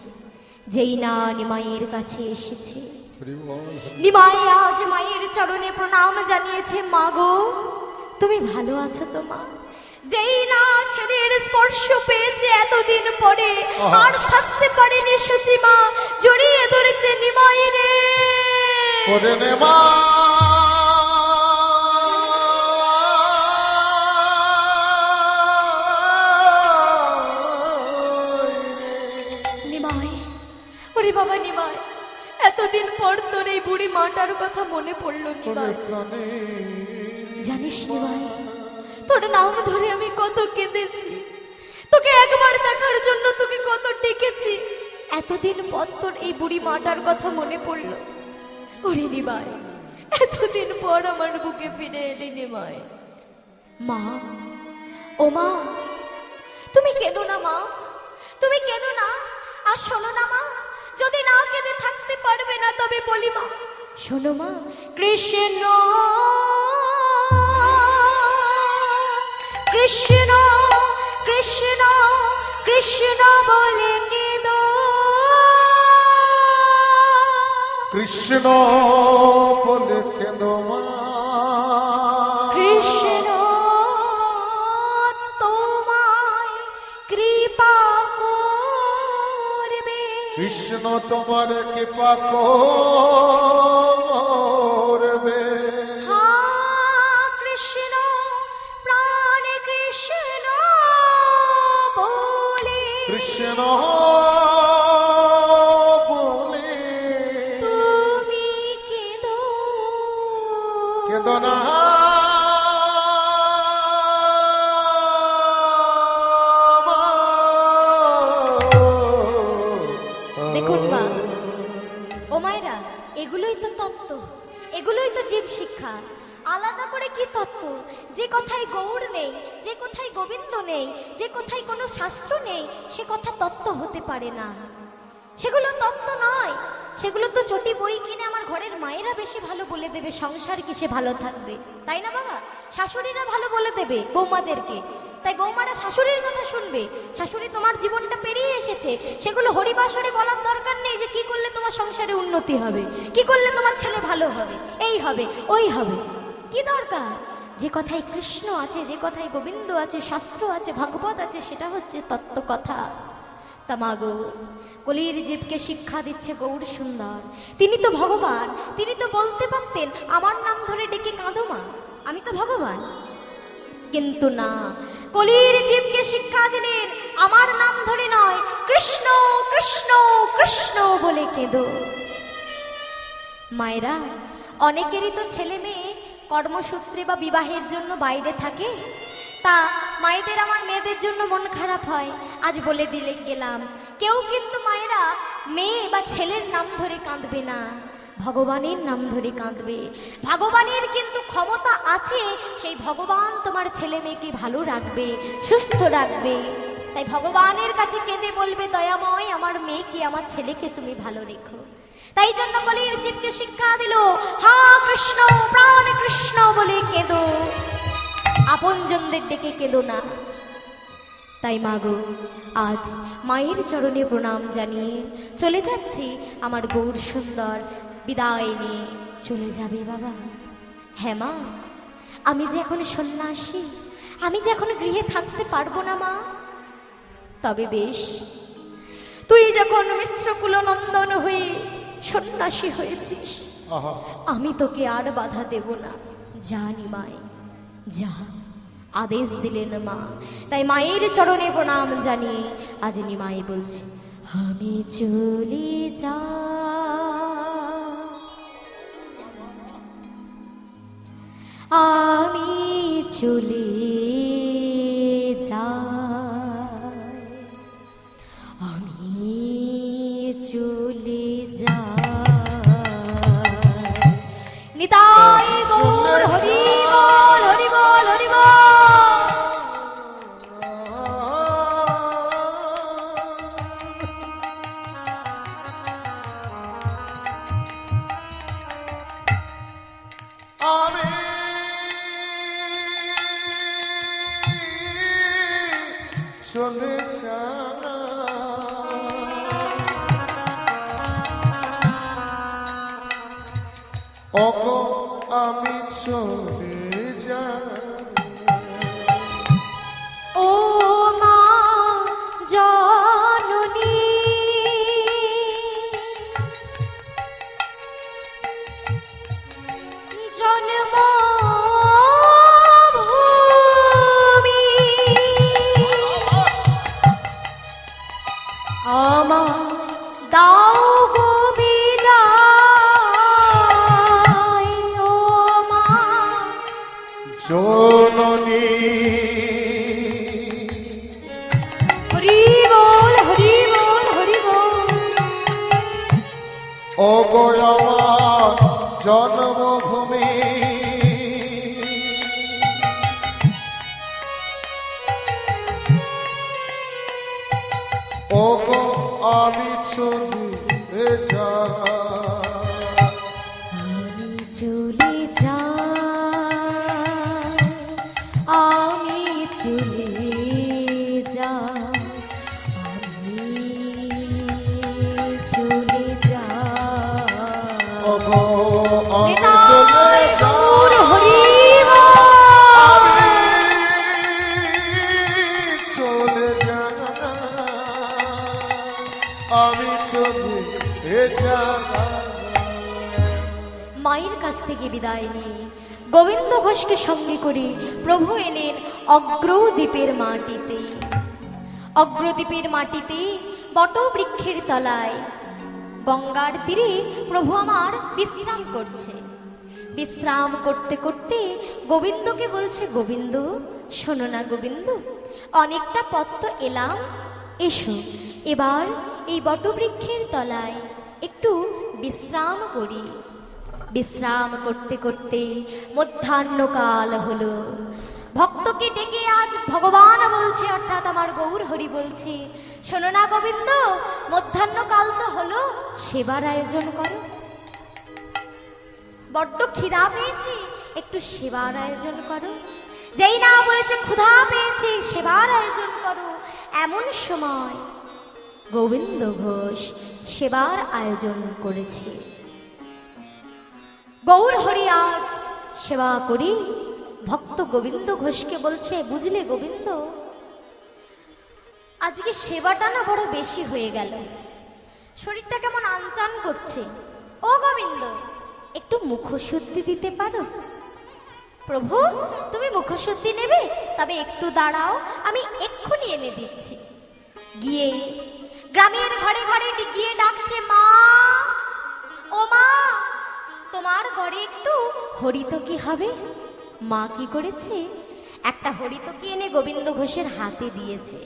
যেই না নিমাইয়ের কাছে এসেছে, হরি বল, নিমাই আজ মায়ের চরণে প্রণাম জানিয়েছে। মা গো, তুমি ভালো আছো তো মা? যেই না ছেলের স্পর্শ পেয়েছে এতদিন পরে, আহা। আর থাকতে পারেনি সুচি মা, জড়িয়ে ধরেছে নিমাই রে। ওরে নে মা, নিমাই, ওরে বাবা নিমাই, এতদিন পর তোর এই বুড়ি মাটার কথা মনে পড়লো ওরে নিমাই। প্রাণে, জানিস নিমাই, তোর নাম ধরে আমি কত কেঁদেছি, তোকে একবার দেখার জন্য তোকে কত ডেকেছি। এতদিন পর তোর এই বুড়ি মাটার কথা মনে পড়লো। ওরে নিমাই, এতদিন পর আমার বুকে ফিরে এলি নিমাই। মা, ও মা, তুমি কেঁদো না মা, তুমি কেঁদো না। আর শোনো না মা, যদি না কেঁদে থাকতে পারবে না তবে বলি মা, শোনো মা, কৃষ্ণ কৃষ্ণ কৃষ্ণ কৃষ্ণ বলে কেঁদো। কৃষ্ণ বলে কেঁদো মা, কৃষ্ণ তোমায় কৃপা করবে। কৃষ্ণ তোমার কৃপা করবে। হ্যাঁ, কৃষ্ণ প্রাণে কৃষ্ণ বলে কৃষ্ণ বলে তুমি কেঁদো। কেঁদো না দেখুন মা, ও মায়েরা, এগুলোই তো তত্ত্ব, এগুলোই তো জীব শিক্ষা। আলাদা করে কি তত্ত্ব? যে কথায় গৌড় নেই, যে কথায় গোবিন্দ নেই, যে কথায় কোনো শাস্ত্র নেই, সে কথা তত্ত্ব হতে পারে না। সেগুলো তত্ত্ব নয়, সেগুলো তো চটি বই কিনে আমার ঘরের মায়েরা বেশি ভালো বলে দেবে সংসার কিসে ভালো থাকবে, তাই না বাবা? শাশুড়িরা ভালো বলে দেবে বৌমাদেরকে, তাই বৌমারা শাশুড়ির কথা শুনবে। শাশুড়ি তোমার জীবনটা পেরিয়ে এসেছে, সেগুলো হরিবাসরে বলার দরকার নেই যে কি করলে তোমার সংসারে উন্নতি হবে, কি করলে তোমার ছেলে ভালো হবে, এই হবে ওই হবে। কি দরকার? যে কথায় কৃষ্ণ আছে, যে কথায় গোবিন্দ আছে, শাস্ত্র আছে, ভাগবত আছে, সেটা হচ্ছে তত্ত্ব কথা। তা মাগো, কলির জীবকে শিক্ষা দিচ্ছে গৌর সুন্দর, তিনি তো ভগবান, তিনি তো বলতে পারতেন আমার নাম ধরে ডেকে কাঁদো মা, আমি তো ভগবান। কিন্তু না, কলির জীবকে শিক্ষা দিলেন আমার নাম ধরে নয়, কৃষ্ণ কৃষ্ণ কৃষ্ণ বলে কেঁদো। মায়েরা, অনেকেরই তো ছেলে মেয়ে কর্মসূত্রে বা বিবাহের জন্য বাইরে থাকে, তা মায়েদের আমার মেয়েদের জন্য মন খারাপ হয়। আজ বলে দিলে গেলাম, কেউ কিন্তু মায়েরা মেয়ে বা ছেলের নাম ধরে কাঁদবে না, ভগবানের নাম ধরে কাঁদবে। ভগবানের কিন্তু ক্ষমতা আছে, সেই ভগবান তোমার ছেলে মেয়েকে ভালো রাখবে, সুস্থ রাখবে। তাই ভগবানের কাছে কেঁদে বলবে, দয়াময় আমার মেয়েকে আমার ছেলেকে তুমি ভালো রেখো। তাই জন্য কলির জীবকে শিক্ষা দিল, হা কৃষ্ণ প্রাণ কৃষ্ণ বলে কেঁদো, আপনজনদের ডেকে কেঁদো না। তাই মাগো, আজ মায়ের চরণে প্রণাম জানিয়ে চলে যাচ্ছি আমার গৌর সুন্দর। বিদায় নিয়ে চলে যাবে বাবা। হ্যাঁ মা, আমি যে এখন সন্ন্যাসী, আমি যে এখন গৃহে থাকতে পারবো না মা। তবে বেশ, তুই যখন মিশ্রকুল নন্দন হয়ে সন্ন্যাসী হয়েছিস, আহা, আমি তোকে আর বাধা দেব না। যা নিমাই যা, আদেশ দিলেন মা। তাই মায়ের চরণে প্রণাম জানিয়ে আজ নিমাই বলছি, আমি চলে যা, আমি চলে যাই, আমি চলে যাই। নিতাই গৌর হরি বল, হরি বল, হরি বল। আমি চলে ওগো, আমি চলে যাই। ও মা জননী, জন্মভূমি আমার দাও গো বিদায়। ও মা জননী, হরি বল, হরি বল, হরি বল। ওগো আমার জন্মভূমি, ওগো আমি চলে যাই। আমি চলে যাই, আমি চলে যাই, আমি চলে যাই। ওগো আমি নিতাই চলে গৌর যাই। হরি বল। চলে যাই, আমি চলে যাই। মায়ের কাছ থেকে বিদায় নিয়ে গোবিন্দ ঘোষকে সঙ্গে করে প্রভু এলেন অগ্রদ্বীপের মাটিতে। অগ্রদ্বীপের মাটিতে বটবৃক্ষের তলায় গঙ্গার তীরে প্রভু আমার বিশ্রাম করছে। বিশ্রাম করতে করতে গোবিন্দকে বলছে, গোবিন্দ শোনো না গোবিন্দ, অনেকটা পথ তো এলাম, এসো এবার এই বটবৃক্ষের তলায় একটু বিশ্রাম করি। বিশ্রাম করতে করতে মধ্যাহ্নকাল হলো। ভক্তকে ডেকে আজ ভগবান বলছে, অর্থাৎ আমার গৌর হরি বলছে, শোনো না গোবিন্দ, মধ্যাহ্নকাল তো হলো, সেবার আয়োজন করো। বড্ড খিদা পেয়েছে, একটু সেবার আয়োজন করো। যেই না বলেছে ক্ষুধা পেয়েছে, সেবার আয়োজন করো, এমন সময় গোবিন্দ ঘোষ সেবার আয়োজন করেছে। গৌর হরি আজ সেবা করি ভক্ত গোবিন্দ ঘোষকে বলছে, বুঝলে গোবিন্দ, আজকে সেবাটা না বড় বেশি হয়ে গেল, শরীরটা কেমন আনচান করছে। ও গোবিন্দ, একটু মুখশুদ্ধি দিতে পারো? প্রভু, তুমি মুখশুদ্ধি নেবে? তবে একটু দাঁড়াও, আমি এক্ষুনি এনে দিচ্ছি। গিয়ে গ্রামের ঘরে ঘরে গিয়ে ডাকছে, মা ও মা, তোমার ঘরে একটু হরিতকি হবে? মা কি করেছে, একটা হরিতকি এনে গোবিন্দ ঘোষের হাতে দিয়েছে।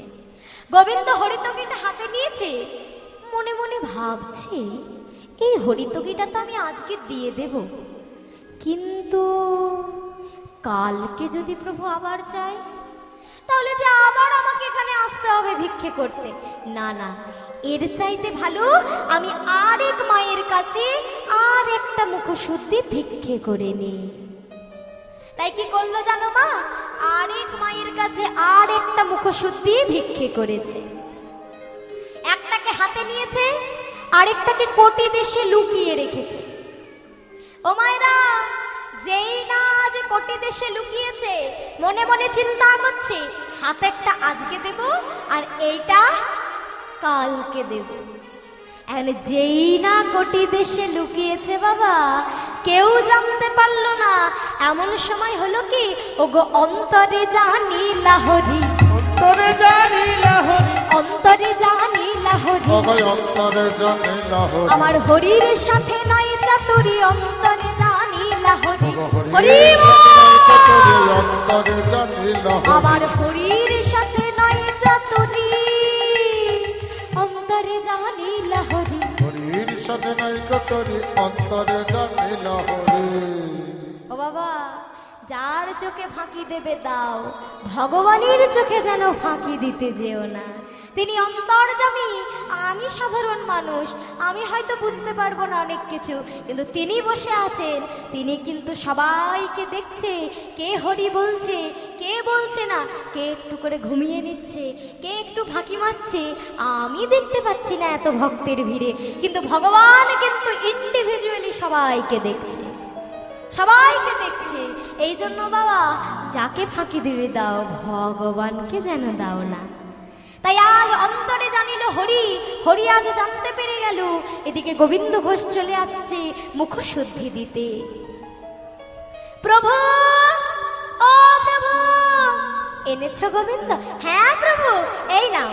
গোবিন্দ হরিতকিটা হাতে নিয়েছে, মনে মনে ভাবছে, এই হরিতকিটা তো আমি আজকে দিয়ে দেব, কিন্তু কালকে যদি প্রভু আবার চায়, তাহলে যে আবার আমাকে এখানে আসতে হবে ভিক্ষে করতে? না না, এর চাইতে ভালো আমি আরেক মায়ের কাছে আর একটা মুখশুদ্ধি ভিক্ষে করে নিই। তাই কি করলো জানো মা? আরেক মায়ের কাছে আর একটা মুখশুদ্ধি ভিক্ষে করেছে। একটাকে হাতে নিয়েছে, আরেকটাকে কোটি দেশে লুকিয়ে রেখেছে। ও মায়েরা, যেই না যে কোটি দেশে লুকিয়েছে, মনে মনে চিন্তা করছে হাতেরটা আজকে দেব আর এইটা কালকে দেব। এখন যেই না কোটি দেশে লুকিয়েছে বাবা, কেউ জানতে পারলো না। এমন সময় হলো কি, ওগো অন্তরে জানি লাহরি, অন্তরে জানি লাহরি, অন্তরে জানি লাহরি, সবাই অন্তরে জানে লাহরি, আমার হরির সাথে নয় চাতুরি, অন্তরে জানি লাহরি, হরি হরির বল। অন্তরে জানে লাহরি, আমার হরির সাথে নয় চাতুরি, অন্তরে জানি লাহরি। হরির সাথে নাই কতরি, অন্তরে জানে লাহরি। ও বাবা, যার চোখে ফাঁকি দেবে দাও, ভগবানের চোখে যেন ফাঁকি দিতে যেও না। তিনি অন্তর্যামী, আমি সাধারণ মানুষ, আমি হয়তো বুঝতে পারবো না অনেক কিছু, কিন্তু তিনি বসে আছেন, তিনি কিন্তু সবাইকে দেখছে। কে হরি বলছে, কে বলছে না, কে একটু করে ঘুমিয়ে নিচ্ছে, কে একটু ফাঁকি মারছে, আমি দেখতে পাচ্ছি না এত ভক্তের ভিড়ে, কিন্তু ভগবান কিন্তু ইন্ডিভিজুয়ালি সবাইকে দেখছে, সবাইকে দেখছে। এই জন্য বাবা, যাকে ফাঁকি দেবে দাও, ভগবানকে যেন দাও না। তাই আজ অন্তরে জানিল হরি, হরি আজ জানতে পেরে গেল। এদিকে গোবিন্দ ঘোষ চলে আসছে মুখশুদ্ধি দিতে। প্রভু, ও প্রভু, এনেছো গোবিন্দ? হ্যাঁ প্রভু, এই নাও।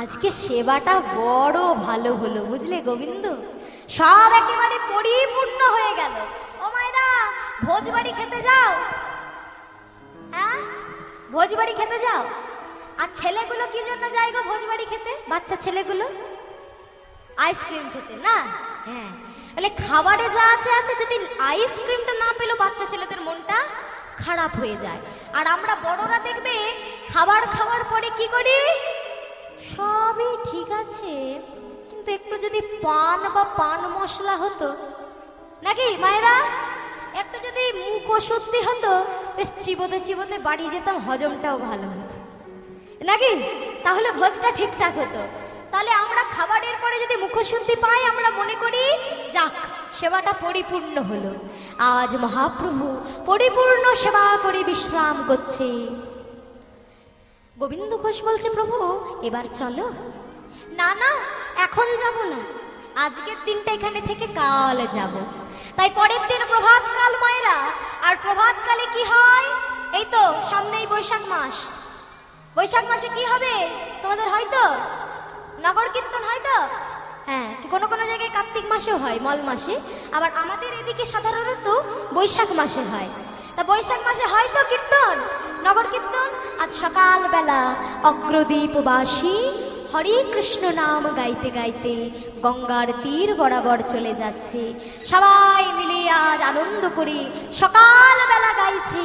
আজকে সেবাটা বড় ভালো হলো, বুঝলে গোবিন্দ? সব একেবারে পরিপূর্ণ হয়ে গেল। ও মায়েরা, ভোজবাড়ি খেতে যাও? হ্যাঁ, ভোজবাড়ি খেতে যাও। আর ছেলেগুলো কি জন্য যায় গো ভোজবাড়ি খেতে? বাচ্চা ছেলেগুলো আইসক্রিম খেতে না? হ্যাঁ, তাহলে খাবারে যা আছে আছে, যদি আইসক্রিমটা না পেলো বাচ্চা ছেলেদের মনটা খারাপ হয়ে যায়। আর আমরা বড়রা দেখবে খাবার খাওয়ার পরে কি করি? সবই ঠিক আছে, কিন্তু একটু যদি পান বা পান মশলা হতো, নাকি মায়েরা, একটু যদি মুখ শুদ্ধি হতো, বেশ চিবোতে চিবোতে বাড়ি যেতাম, হজমটাও ভালো হতো, নাকি? তাহলে ভোজটা ঠিকঠাক হতো। তাহলে আমরা খাবারের পরে যদি মুখশুদ্ধি পাই, আমরা মনে করি যাক, সেবাটা পরিপূর্ণ হলো। আজ মহাপ্রভু পরিপূর্ণ সেবা করে বিশ্রাম করছে। গোবিন্দ ঘোষ বলছে, প্রভু এবার চলো। না না, এখন যাব না, আজকের দিনটা এখানে থেকে কাল যাব। তাই পরের দিন প্রভাত কাল মায়েরা। আর প্রভাত কালে কি হয়? এই তো সামনেই বৈশাখ মাস। বৈশাখ মাসে কি হবে তোমাদের? হয়তো নগর কীর্তন, হয়তো হ্যাঁ, কোনো কোনো জায়গায় কার্তিক মাসেও হয়, মল মাসে। আবার আমাদের এদিকে সাধারণত বৈশাখ মাসে হয়। তা বৈশাখ মাসে হয়তো কীর্তন, নগর কীর্তন। আজ সকালবেলা অগ্রদ্বীপবাসী হরে কৃষ্ণ নাম গাইতে গাইতে গঙ্গার তীর বরাবর চলে যাচ্ছে। সবাই মিলে আজ আনন্দ করে সকালবেলা গাইছে।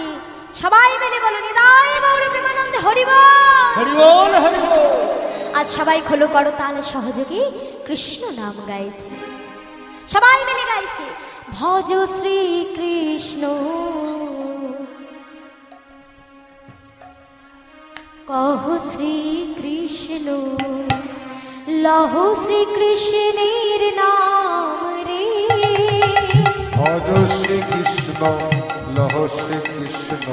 সবাই মিলে বলো নিতাই গৌর প্রেমানন্দে হরি বল, হরি বল, হরি বল। আজ সবাই খোলো করো তাল সহযোগে কৃষ্ণ নাম গাইছে। সবাই মিলে গাইছে, ভজ শ্রী কৃষ্ণ কহ শ্রী কৃষ্ণ, লহ শ্রী কৃষ্ণের নাম রে। ভজ শ্রী কৃষ্ণ, লহ শ্রী কৃষ্ণ,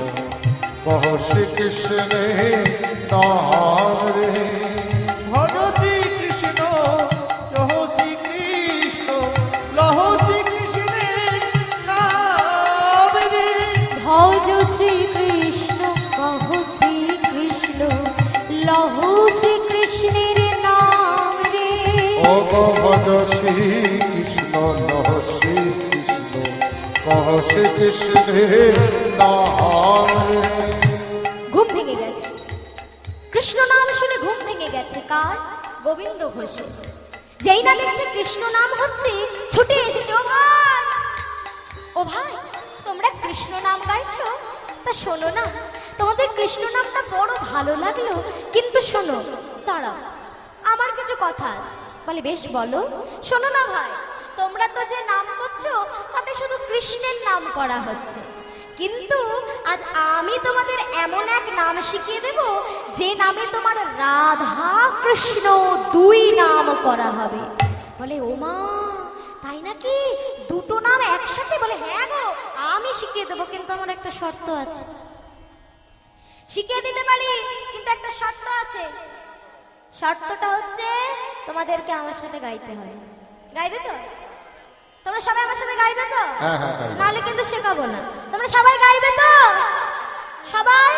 কহ শ্রী কৃষ্ণের নাম রে। ভজ শ্রী কৃষ্ণ, জহ শ্রী কৃষ্ণ, লহ শ্রী কৃষ্ণের নাম রে। ভজ শ্রী কৃষ্ণ, কহ শ্রী কৃষ্ণ, লহ শ্রী কৃষ্ণের নাম রে। ও গো ভজ শ্রী কৃষ্ণ, লহ শ্রী কৃষ্ণ, কহ শ্রী কৃষ্ণের নাম রে। ঘুম ভেঙে গেছে, কৃষ্ণ নাম শুনে ঘুম ভেঙে গেছে। কার? গোবিন্দ ঘোষের। যেই না দেখছে কৃষ্ণ নাম হচ্ছে, ছুটে এসেছে, ও ভাই, ও ভাই, শোনো না, তোমাদের কৃষ্ণ নামটা বড় ভালো লাগলো, কিন্তু শোনো, দাঁড়াও, আমার কিছু কথা আছে। বলে বেশ বলো। শোনো না ভাই, তোমরা তো যে নাম করছো তাতে শুধু কৃষ্ণের নাম করা হচ্ছে, কিন্তু আজ আমি তোমাদের এমন এক নাম শিখিয়ে দেব যে নামে তোমার রাধা কৃষ্ণ দুই নাম করা হবে। বলে ওমা, তাই নাকি? দুটো নাম একসাথে? বলে হ্যাঁ গো, আমি শিখিয়ে দেবো, কিন্তু আমার একটা শর্ত আছে। শিখিয়ে দিতে পারি, কিন্তু একটা শর্ত আছে। শর্তটা হচ্ছে তোমাদেরকে আমার সাথে গাইতে হয়। গাইবে তো? তোমরা সবাই আমার সাথে গাইবে তো? হ্যাঁ হ্যাঁ হ্যাঁ। নাহলে কিন্তু শেখাবো না। তোমরা সবাই গাইবে তো? সবাই?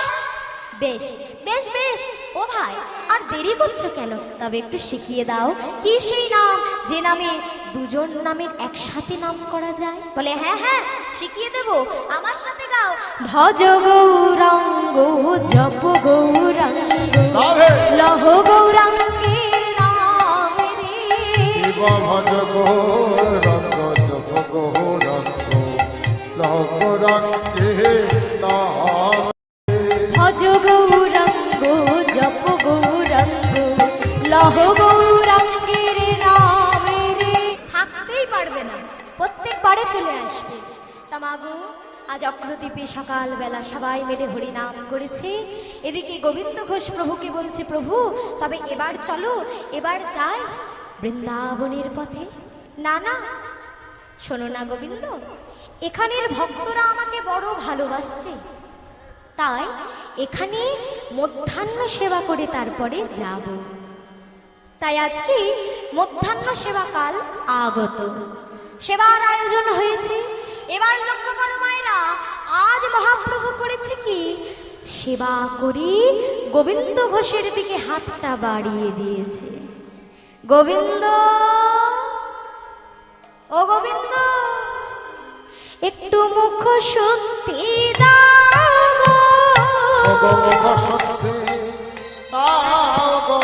বেশ বেশ বেশ। ও ভাই, আর দেরি করছো কেন? তবে একটু শিখিয়ে দাও, কি সেই নাম যে নামে দুজন নামের একসাথে নাম করা যায়? বলে হ্যাঁ হ্যাঁ, শিখিয়ে দেব, আমার সাথে গাও। ভজ গৌরাঙ্গ জপ গৌরাঙ্গ রাধে। লহ গৌরাঙ্গের নাম রে। শিব ভজ গৌরঙ্গ জপ গৌরঙ্গ লহ গৌরঙ্গে নাম। ভজ গৌরাঙ্গ জপ গৌরাঙ্গ লহ গৌরাঙ্গের নাম রে। থাকতেই পারবে না, প্রত্যেকবারে চলে আসবে। তা মাগো, আজ অগ্রদ্বীপে সকালবেলা সবাই মিলে হরি নাম করেছে। এদিকে গোবিন্দ ঘোষ প্রভুকে বলছে, প্রভু তবে এবার চলো, এবার যাই বৃন্দাবনের পথে। না না, শোনো না গোবিন্দ, এখানের ভক্তরা আমাকে বড় ভালোবাসছে, তাই এখানে মধ্যাহ্ন সেবা করে তারপরে যাব। তাই আজকে মধ্যাহ্ন সেবা কাল আগত, সেবার আয়োজন হয়েছে। এবার লক্ষ্য করো মায়েরা, আজ মহাপ্রভু করেছে কি, সেবা করি গোবিন্দ ঘোষের দিকে হাতটা বাড়িয়ে দিয়েছে। গোবিন্দ, ও গোবিন্দ, একটু মুখ শুদ্ধি দাও গো। মুখ শুদ্ধি দাও গো।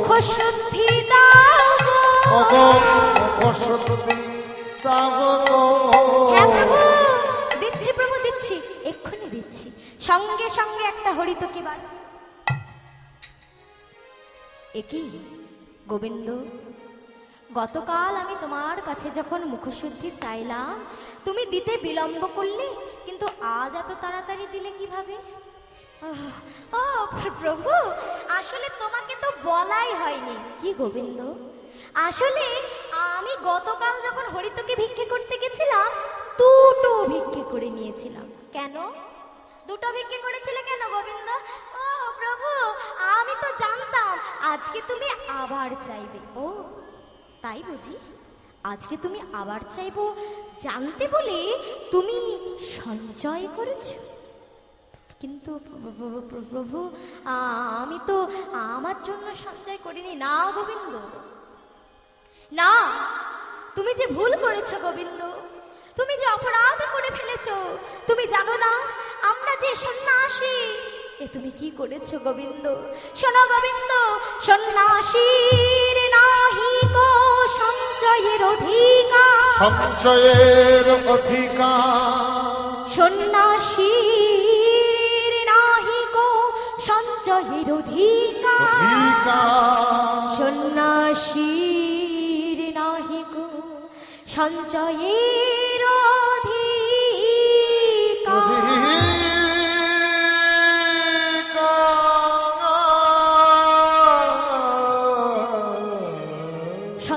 মুখ শুদ্ধি দাও গো। মুখ শুদ্ধি দাও গো। হ্যাঁ প্রভু, দিচ্ছি প্রভু, দিচ্ছি, এক্ষুনি দিচ্ছি। সঙ্গে সঙ্গে একটা হরিতকি বার। একই গোবিন্দ, গতকাল আমি তোমার কাছে যখন মুখশুদ্ধি চাইলাম তুমি দিতে বিলম্ব করলে, কিন্তু আজ এত তাড়াতাড়ি দিলে কিভাবে? ও প্রভু, আসলে তোমাকে তো বলাই হয়নি। কি গোবিন্দ? আসলে আমি গতকাল যখন হরিতকে ভিক্ষে করতে গেছিলাম, দুটো ভিক্ষে করে নিয়েছিলাম। কেন দুটো ভিক্ষে করেছিলে কেন গোবিন্দ? ও প্রভু, আমি তো জানতাম আজকে তুমি আবার চাইবে। ও তাই বুঝি? আজকে তুমি আবার চাইবো জানতে বলে তুমি সঞ্চয় করেছো? কিন্তু প্রভু, আমি তো আমার জন্য সঞ্চয় করিনি। না গোবিন্দ, না, তুমি যে ভুল করেছো গোবিন্দ, তুমি যে অপরাধ করে ফেলেছো। তুমি জানো না আমরা যে সন্ন্যাসী। এ তুমি কি করেছো গোবিন্দ? শোনো গোবিন্দ, সন্ন্যাসীর নাহি কো সঞ্চয়ের অধিকার। সঞ্চয়ের অধিকার। সন্ন্যাসীর নাহি কো সঞ্চয়ের অধিকার। সন্ন্যাসীর নাহি কো সঞ্চয়ের